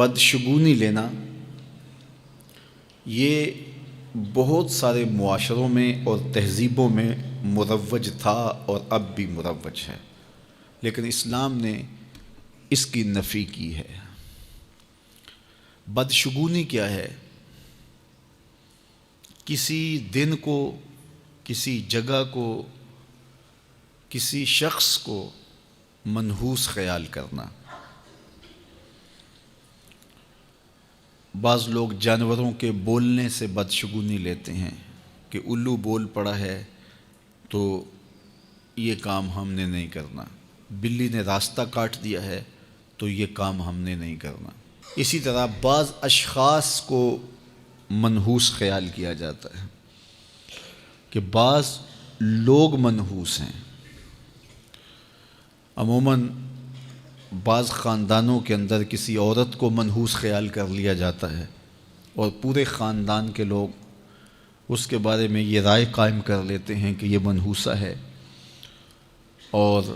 بدشگونی لینا یہ بہت سارے معاشروں میں اور تہذیبوں میں مروج تھا اور اب بھی مروج ہے، لیکن اسلام نے اس کی نفی کی ہے۔ بدشگونی کیا ہے؟ کسی دن کو، کسی جگہ کو، کسی شخص کو منحوس خیال کرنا۔ بعض لوگ جانوروں کے بولنے سے بدشگونی لیتے ہیں کہ الو بول پڑا ہے تو یہ کام ہم نے نہیں کرنا، بلی نے راستہ کاٹ دیا ہے تو یہ کام ہم نے نہیں کرنا۔ اسی طرح بعض اشخاص کو منحوس خیال کیا جاتا ہے کہ بعض لوگ منحوس ہیں۔ عموماً بعض خاندانوں کے اندر کسی عورت کو منحوس خیال کر لیا جاتا ہے اور پورے خاندان کے لوگ اس کے بارے میں یہ رائے قائم کر لیتے ہیں کہ یہ منحوسہ ہے، اور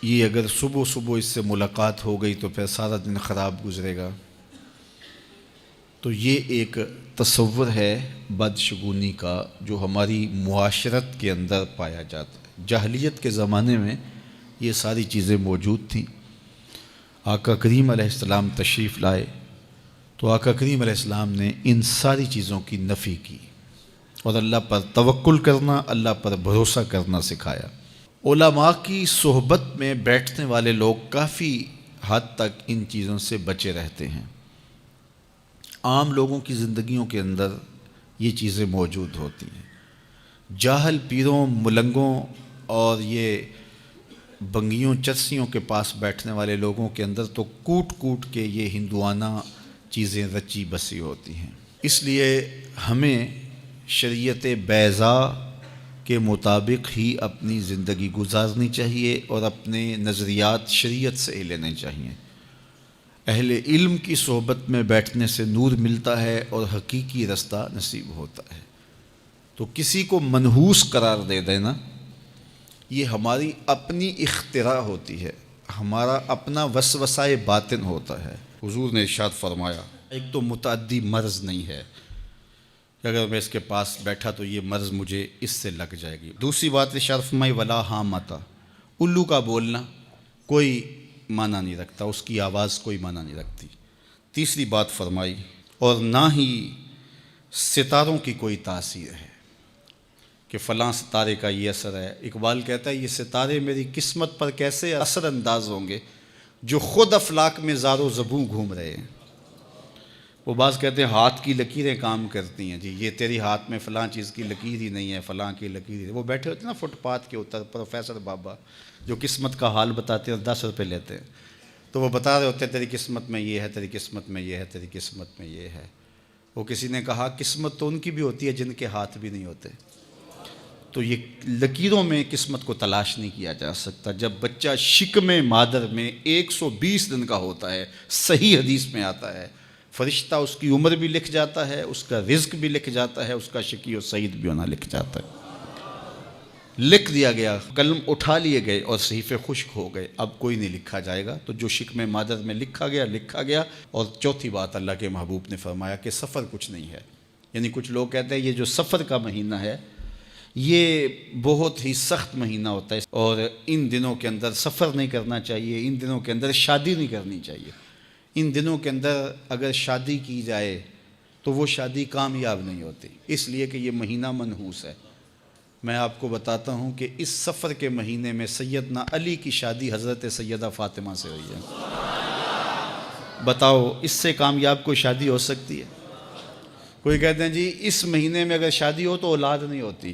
یہ اگر صبح صبح اس سے ملاقات ہو گئی تو پھر سارا دن خراب گزرے گا۔ تو یہ ایک تصور ہے بدشگونی کا جو ہماری معاشرت کے اندر پایا جاتا ہے۔ جاہلیت کے زمانے میں یہ ساری چیزیں موجود تھیں۔ آقا کریم علیہ السلام تشریف لائے تو آقا کریم علیہ السلام نے ان ساری چیزوں کی نفی کی اور اللہ پر توکل کرنا، اللہ پر بھروسہ کرنا سکھایا۔ علماء کی صحبت میں بیٹھنے والے لوگ کافی حد تک ان چیزوں سے بچے رہتے ہیں۔ عام لوگوں کی زندگیوں کے اندر یہ چیزیں موجود ہوتی ہیں۔ جاہل پیروں، ملنگوں اور یہ بنگیوں چرسیوں کے پاس بیٹھنے والے لوگوں کے اندر تو کوٹ کوٹ کے یہ ہندوانہ چیزیں رچی بسی ہوتی ہیں۔ اس لیے ہمیں شریعت بیضاء کے مطابق ہی اپنی زندگی گزارنی چاہیے اور اپنے نظریات شریعت سے ہی لینے چاہیے۔ اہل علم کی صحبت میں بیٹھنے سے نور ملتا ہے اور حقیقی رستہ نصیب ہوتا ہے۔ تو کسی کو منحوس قرار دے دینا یہ ہماری اپنی اختراع ہوتی ہے، ہمارا اپنا وسوسہ باطن ہوتا ہے۔ حضور نے ارشاد فرمایا ایک تو متعدی مرض نہیں ہے کہ اگر میں اس کے پاس بیٹھا تو یہ مرض مجھے اس سے لگ جائے گی۔ دوسری بات ارشاد فرمائی ولا حامتا، الو کا بولنا کوئی معنی نہیں رکھتا، اس کی آواز کوئی معنی نہیں رکھتی۔ تیسری بات فرمائی اور نہ ہی ستاروں کی کوئی تاثیر ہے کہ فلاں ستارے کا یہ اثر ہے۔ اقبال کہتا ہے یہ ستارے میری قسمت پر کیسے اثر انداز ہوں گے جو خود افلاک میں زار و زبوں گھوم رہے ہیں۔ وہ بعض کہتے ہیں ہاتھ کی لکیریں کام کرتی ہیں، جی یہ تیری ہاتھ میں فلاں چیز کی لکیر ہی نہیں ہے، فلاں کی لکیر ہی۔ وہ بیٹھے ہوتے ہیں نا فٹ پاتھ کے اوپر پروفیسر بابا جو قسمت کا حال بتاتے ہیں، 10 روپے لیتے ہیں، تو وہ بتا رہے ہوتے ہیں تیری قسمت میں یہ ہے، تیری قسمت میں یہ ہے، تیری قسمت میں یہ ہے۔ وہ کسی نے کہا قسمت تو ان کی بھی ہوتی ہے جن کے ہاتھ بھی نہیں ہوتے۔ تو یہ لکیروں میں قسمت کو تلاش نہیں کیا جا سکتا۔ جب بچہ شکم مادر میں 120 دن کا ہوتا ہے، صحیح حدیث میں آتا ہے، فرشتہ اس کی عمر بھی لکھ جاتا ہے، اس کا رزق بھی لکھ جاتا ہے، اس کا شقی و سعید بھی ہونا لکھ جاتا ہے۔ لکھ دیا گیا، قلم اٹھا لیے گئے اور صحیفے خشک ہو گئے، اب کوئی نہیں لکھا جائے گا۔ تو جو شکم مادر میں لکھا گیا۔ اور چوتھی بات اللہ کے محبوب نے فرمایا کہ سفر کچھ نہیں ہے۔ یعنی کچھ لوگ کہتے ہیں یہ جو سفر کا مہینہ ہے یہ بہت ہی سخت مہینہ ہوتا ہے اور ان دنوں کے اندر سفر نہیں کرنا چاہیے، ان دنوں کے اندر شادی نہیں کرنی چاہیے، ان دنوں کے اندر اگر شادی کی جائے تو وہ شادی کامیاب نہیں ہوتی، اس لیے کہ یہ مہینہ منحوس ہے۔ میں آپ کو بتاتا ہوں کہ اس سفر کے مہینے میں سیدنا علی کی شادی حضرت سیدہ فاطمہ سے ہوئی ہے۔ بتاؤ اس سے کامیاب کوئی شادی ہو سکتی ہے؟ کوئی کہتے ہیں جی اس مہینے میں اگر شادی ہو تو اولاد نہیں ہوتی۔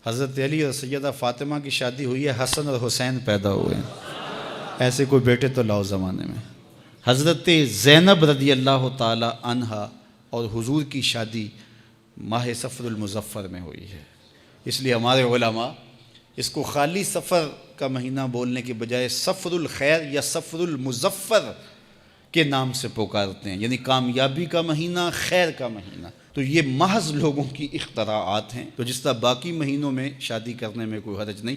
حضرت علی اور سیدہ فاطمہ کی شادی ہوئی ہے، حسن اور حسین پیدا ہوئے ہیں، ایسے کوئی بیٹے تو لاؤ زمانے میں۔ حضرت زینب رضی اللہ تعالی عنہا اور حضور کی شادی ماہ صفر المظفر میں ہوئی ہے۔ اس لیے ہمارے علماء اس کو خالی سفر کا مہینہ بولنے کے بجائے صفر الخیر یا صفر المظفر کے نام سے پکارتے ہیں، یعنی کامیابی کا مہینہ، خیر کا مہینہ۔ تو یہ محض لوگوں کی اختراعات ہیں۔ تو جس طرح باقی مہینوں میں شادی کرنے میں کوئی حرج نہیں،